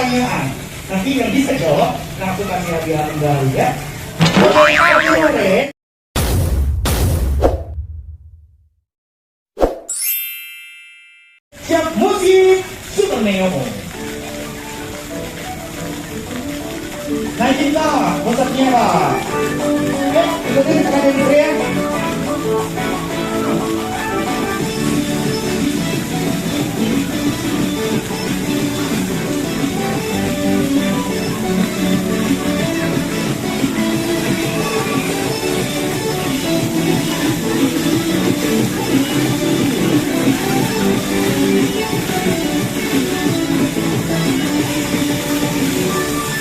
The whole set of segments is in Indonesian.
pertanyaan. Nanti yang bisa jawab langsung kami hadiah kembali ya. Oke, siap musik Super Neo. Naikin lah, konsepnya Pak. Ikutin kakak dulu ya.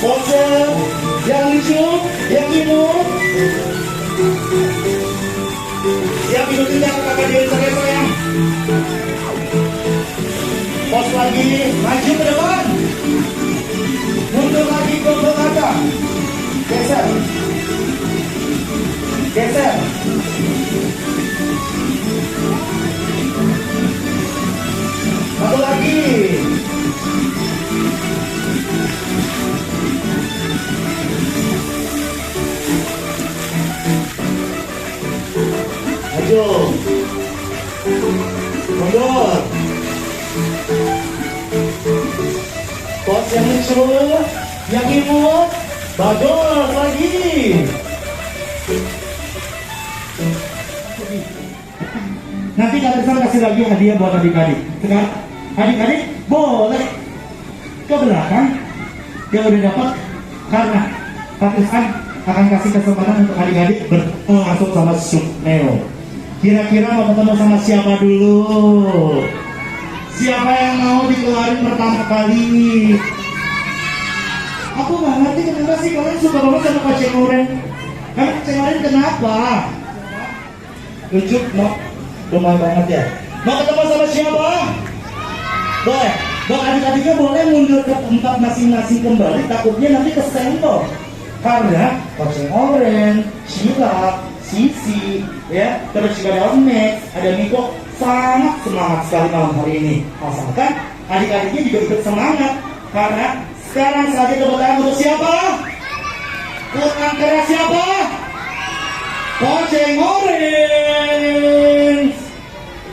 Pose yang lucu, yang imut. Siap ikutin yang kakak dia sayang. Pose lagi, maju ke depan. Mundur lagi ke belakang. Geser. Geser. Satu lagi. Maju. Mundur. Pos yang lucu, yang imut, bagus lagi. Nanti kalian kasih lagi hadiah buat adik-adik. Sekarang adik-adik boleh ke belakang yang udah dapat, karena Patrisan akan kasih kesempatan untuk adik-adik masuk sama Neo. Kira-kira mau ketemu sama siapa dulu? Siapa yang mau dikeluarin pertama kali? Aku nggak ngerti kenapa sih kalian suka banget sama Pak Cengoren. Kalian Cengoren kenapa? Lucu, mau lumayan banget ya. Mau ketemu sama siapa? Boleh. Bang adik-adiknya boleh mundur ke tempat masing-masing kembali. Takutnya nanti kesenggol. Karena Pak Cengoren, Sheila, Sisi, ya, terus juga ada Om Max, ada Miko, sangat semangat sekali malam hari ini. Asalkan adik-adiknya juga ikut semangat. Karena sekarang saatnya tepuk tangan untuk siapa? Kurang keras siapa? Pak Cengoren.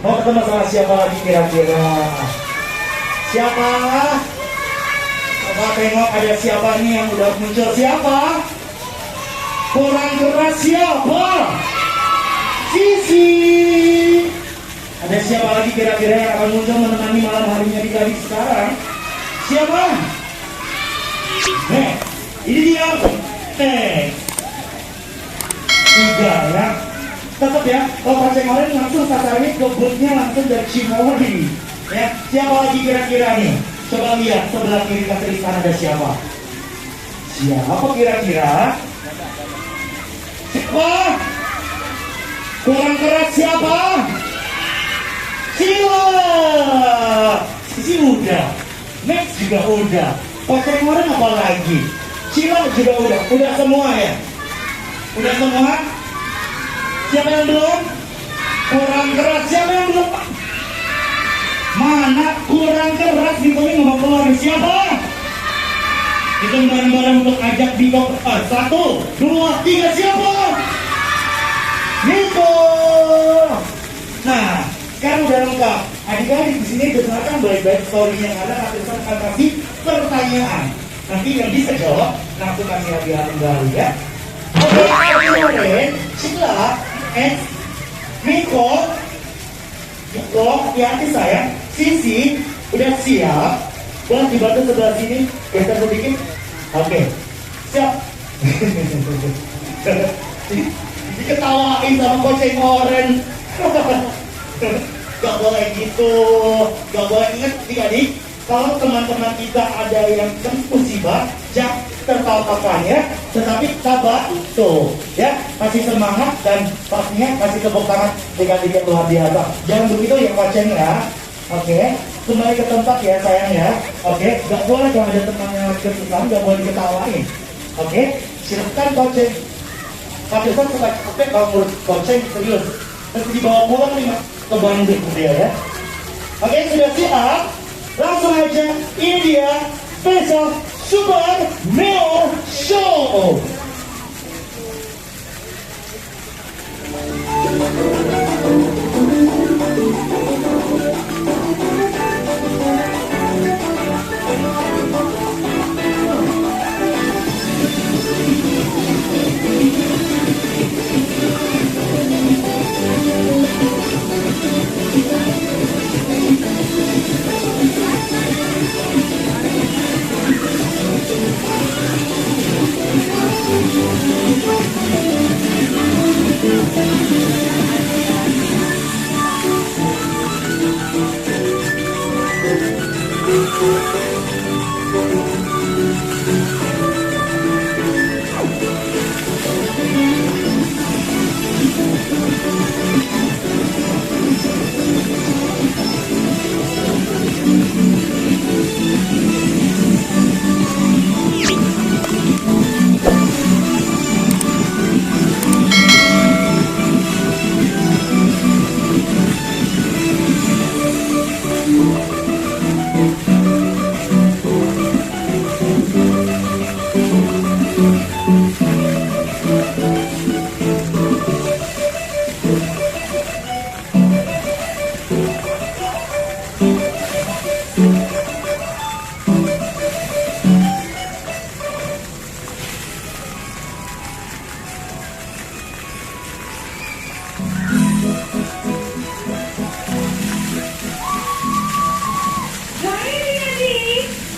Mau ketemu sama siapa lagi kira-kira? Siapa? Coba tengok ada siapa nih yang udah muncul. Siapa? Kurang keras siapa? Sisi. Ada siapa lagi kira-kira yang akan muncul menemani malam harinya di gadis sekarang? Siapa? Ini dia. Tiga ya. Tetap ya, kalau Pak Cengoren langsung sasarannya ke boothnya langsung dari Cimori. Ya, siapa lagi kira-kira nih? Coba lihat sebelah kiri Patrisan ada siapa? Siapa kira-kira? Siapa? Kurang keras siapa? Sheila. Sisi udah, Max juga udah, Pak Cengoren apa lagi? Sheila juga udah semua ya? Udah semua? Siapa yang belum? Kurang keras siapa yang belum? Mana kurang keras gitu nih mau keluar siapa? Itu bareng-bareng untuk ajak Biko. 1, 2, 3 siapa? Niko. Nah, sekarang udah lengkap. Adik-adik di sini dengarkan baik-baik story yang ada. Patrisan akan kasih pertanyaan. Nanti yang bisa jawab langsung kami hadiah kembali ya. Oke, Sheila, Niko, hati-hati sayang. Sisi, udah siap? Boleh dibantu sebelah sini, geser sedikit. Oke, siap. Diketawain sama Coach Cengoren. Gak boleh gitu. Gak boleh. Ingat adik-adik, kalau teman-teman kita ada yang musibah, jangan tertawakan ya, tetapi sabar tuh ya, kasih semangat dan pastinya kasih tepuk tangan dengan yang luar biasa. Jangan begitu ya Coach ya. Oke, kembali ke tempat ya sayang ya. Oke, gak boleh kalau ada teman yang kesusahan, gak boleh diketawain. Oke, silakan Coach. Patrisan suka capek kalau menurut Coach serius. Terus dibawa pulang nih ke Bandung dia ya. Oke, sudah siap? Langsung aja, ini dia spesial Super Neo Show.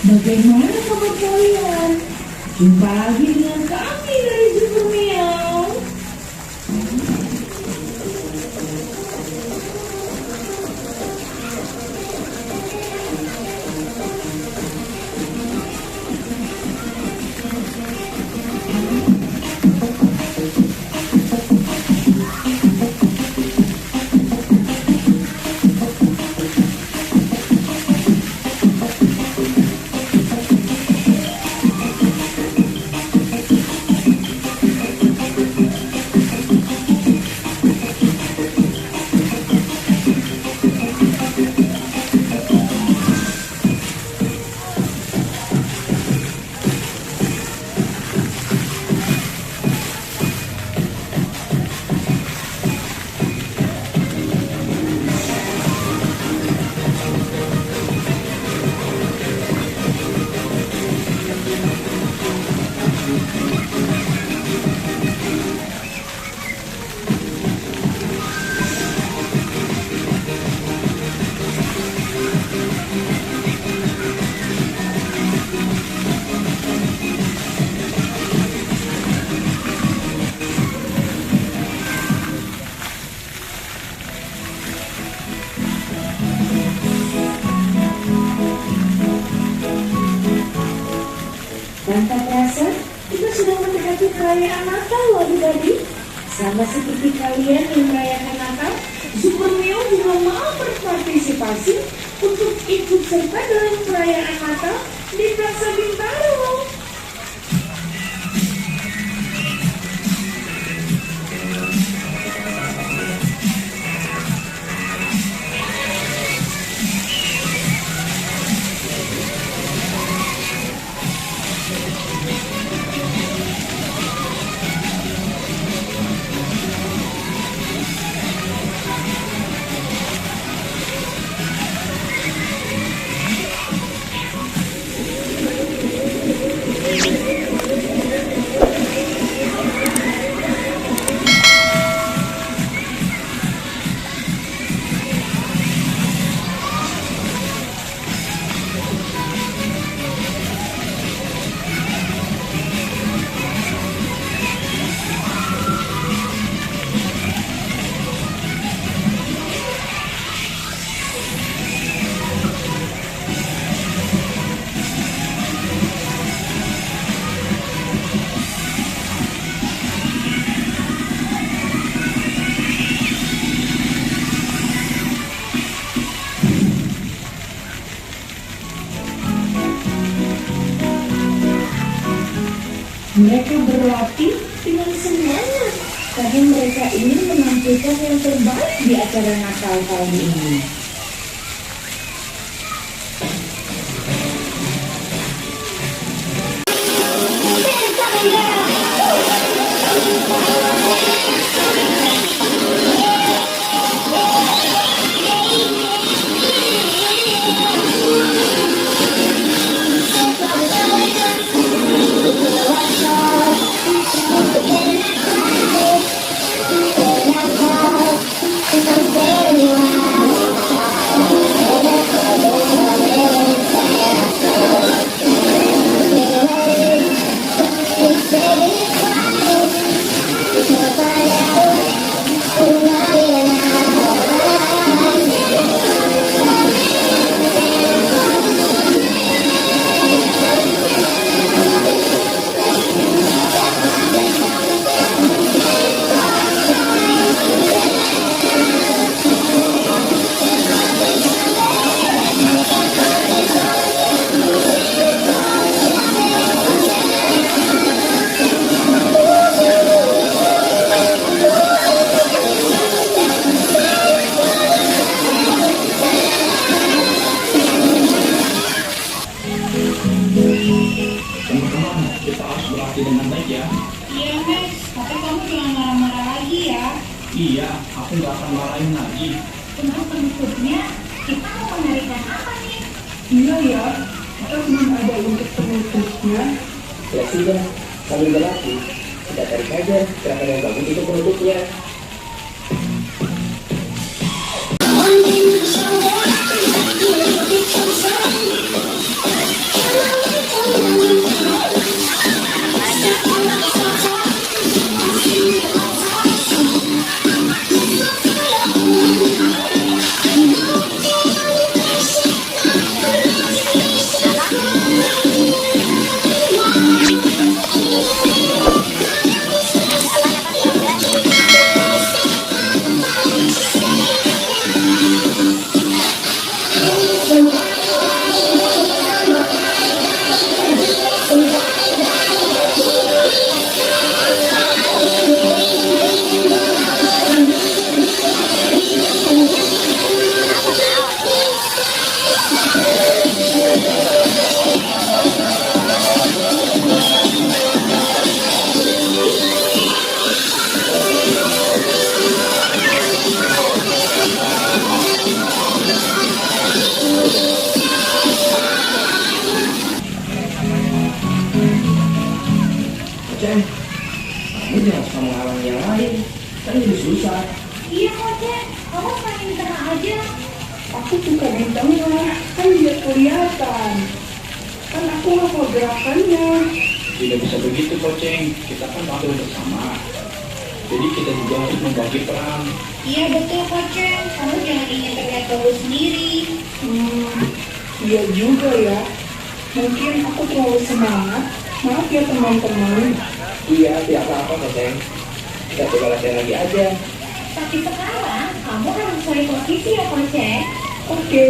Bagaimana kabar kalian? Jumpa lagi dengan kami dari Super Meow. Tanpa terasa, kita sudah mendekati perayaan Natal loh adik-adik. Sama seperti kalian yang merayakan Natal, Super Meow juga mau berpartisipasi untuk ikut serta dalam perayaan Natal di Plaza Bintaro. Mereka berlatih dengan semangat karena mereka ingin menampilkan yang terbaik di acara Natal tahun ini. kita harus berlatih dengan baik ya. Iya, Mes. Tapi kamu jangan marah-marah lagi ya. Iya, aku nggak akan marahin lagi. Untuk penutupnya, kita mau menarikan apa nih? Iya ya, kita belum ada untuk penutupnya. Ya sudah, sambil berlatih, kita tarik aja gerakan yang bagus itu penutupnya. Ceng, kamu jangan suka menghalangi yang lain, kan jadi susah. Iya, Koce. Kamu main di tengah aja. Aku suka di tengah, kan biar kelihatan. Kan aku hafal gerakannya. Tidak bisa begitu kok, Ceng. Kita kan tampil bersama. Jadi kita juga harus membagi peran. Iya, betul, Koce. Kamu jangan ingin terlihat bagus sendiri. Iya juga ya. Mungkin aku terlalu semangat. Maaf ya teman-teman. Iya, tidak apa-apa kok, Ceng. Kita coba latihan lagi aja. Tapi sekarang, kamu harus cari posisi ya, Koce. Oke.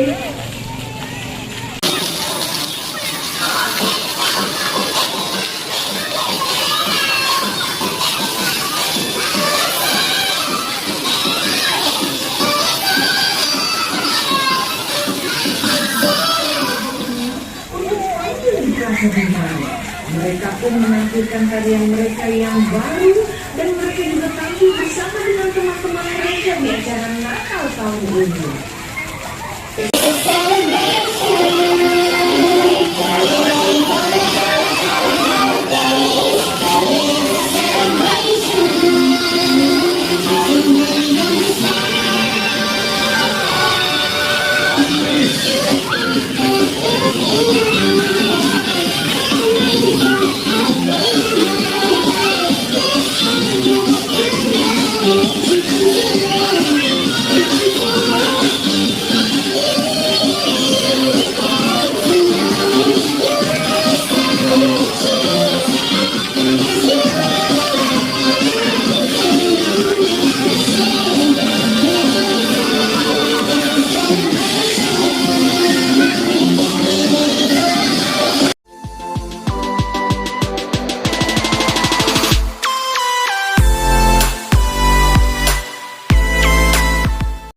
Mereka pun menampilkan karya mereka yang baru dan mereka juga tampil bersama dengan teman-teman mereka di acara Natal tahun ini.